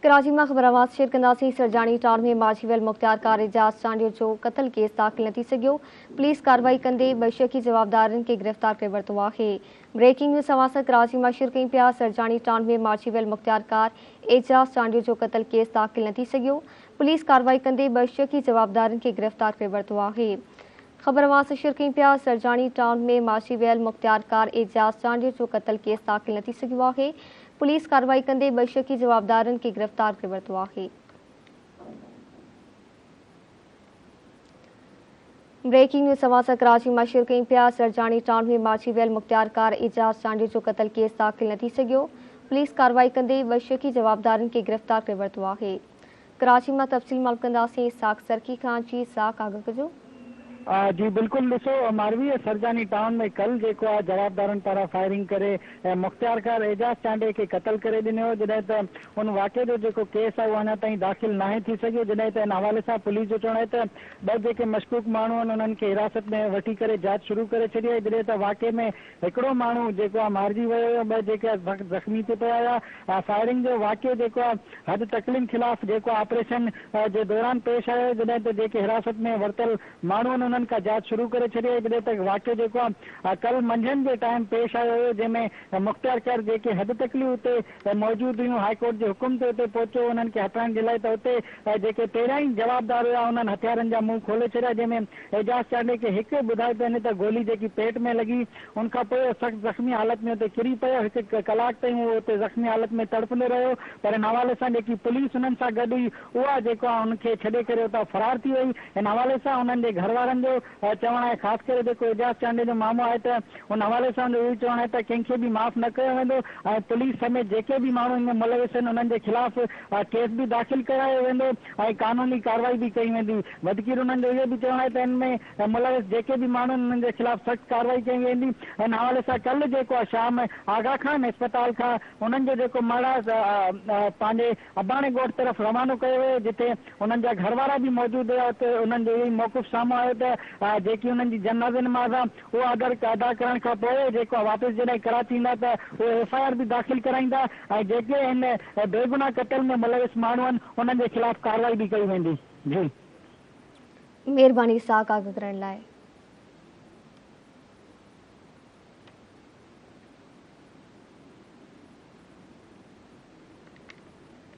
कराची में ख़बरवाद शेयर कंदासीं। सरजानी टाउन में माजीवेल मुख्तियार कार एजाज चांडियो जो कत्ल केस दाख़िल न थी सघियो। पुलिस कार्रवाई कंदे बेशकी जवाबदारन के गिरफ्तार करे वरितो आहे। ब्रेकिंग न्यूज़ समाचार कराची में शेयर कई पिया। सरजानी टाउन में माजीवेल मुख्तियार कार एजाज चांडियो जो कत्ल केस दाख़िल न थी सघियो। पुलिस कार्रवाई कंदे बेशकी जवाबदारन के गिरफ्तार करे वरितो आहे। ख़बरवाद शेयर कई पिया। सरजानी टाउन में माजीवेल मुख्तियार कार एजाज चांडियो जो कत्ल केस दाख़िल न थी सघियो आहे। पुलिस कार्रवाई कंदे बेशकी जवाबदारन के गिरफ्तार करे वरितो आहे। ब्रेकिंग न्यूज़ समाचार कराची में शेयर कई पिया। सरजानी टाउन में माजीवेल मुख्तियार कार एजाज चांडियो जो कत्ल केस दाख़िल न थी सघियो। पुलिस कार्रवाई कंदे बेशकी जवाबदारन के गिरफ्तार करे वरितो आहे। कराची में तफ़सील मालूम कंदासीं। साक सरकी खां जी साक आगाह कजो। जी बिल्कुल ॾिसो मारवी सरजानी टाउन में कल जेको आहे जवाबदारनि पारां फायरिंग करे मुख्तियार कार एजाज चांडे के कत्ल करे ॾिनो। जॾहिं त उन वाक़े जो जेको केस आहे उहो अञा ताईं दाख़िल नाहे थी सघियो। जॾहिं त इन हवाले सां पुलिस जो चवणु आहे त ॿ जेके मशकूक माण्हू आहिनि उन्हनि खे हिरासत में वठी करे जांच शुरू करे छॾी आहे। जॾहिं त वाक़े में हिकिड़ो माण्हू जेको आहे मारिजी वियो हुयो, ॿ जेके ज़ख़्मी थी पिया हुआ। फायरिंग जो वाक़ियो जेको आहे हद तकलीम ख़िलाफ़ जेको ऑपरेशन जे दौरान पेश आयो। जॾहिं त जेके हिरासत में वरितल माण्हू आहिनि उन्हनि खां जांच शुरू करे छॾी आहे। जॾहिं तक वाक़ियो जेको आहे कल मंझंदि जे टाइम पेश आयो हुयो, जंहिंमें मुख्तियार कार जेके हद तकलीफ़ उते मौजूदु हुयूं हाईकोर्ट जे हुकुम ते उते पहुचो उन्हनि खे हटाइण जे लाइ। त उते जेके पहिरियां ई जवाबदार हुआ उन्हनि हथियारनि जा मुंहुं खोले छॾिया, जंहिंमें एजाज चांडे खे हिकु ॿुधायो त हिन त गोली जेकी पेट में लॻी। उनखां पोइ सख़्तु ज़ख़्मी हालत में उते किरी पियो। हिकु कलाक ताईं उहो उते ज़ख़्मी हालत में तड़पंदो रहियो। पर हिन हवाले सां जेकी पुलिस उन्हनि सां गॾु हुई उहा जेको आहे उनखे छॾे करे उतां फरार थी वई। हिन हवाले सां उन्हनि जे घर वारनि जो चवणु आहे, ख़ासि करे जेको एजाज चांडे जो मामलो आहे त उन हवाले सां इहो चवणु आहे त कंहिंखे बि माफ़ न कयो वेंदो ऐं पुलिस समेत जेके बि माण्हू हिन में मुलविस आहिनि उन्हनि जे ख़िलाफ़ केस बि दाख़िल करायो वेंदो ऐं कानूनी कार्रवाई बि कई वेंदी। वधीक उन्हनि जो इहो बि चवणु आहे त हिन में मुलविस जेके बि माण्हू आहिनि उन्हनि जे ख़िलाफ़ सख़्तु कार्रवाई कई वेंदी। हिन हवाले सां कल्ह जेको आहे शाम आगा खान अस्पताल खां उन्हनि जो जेको मड़ा पंहिंजे अबाणे ॻोठ तरफ़ रवानो कयो वियो, जिते उन्हनि जा घर वारा बि मौजूदु हुआ। उते उन्हनि जो इहो ई मौक़िफ़ साम्हूं आयो त जेकी उन्हनि जी जनाज़े नमाज़ आहे उहा अदा करण खां पोइ जेको वापसि जॾहिं कराची ईंदा त उहे FIR बि दाख़िल कराईंदा ऐं जेके हिन बेगुनाह क़त्ल में मुलविस माण्हू आहिनि उन्हनि जे ख़िलाफ़ कार्रवाई बि कई वेंदी। जी महिरबानी साक आगाह करण लाइ।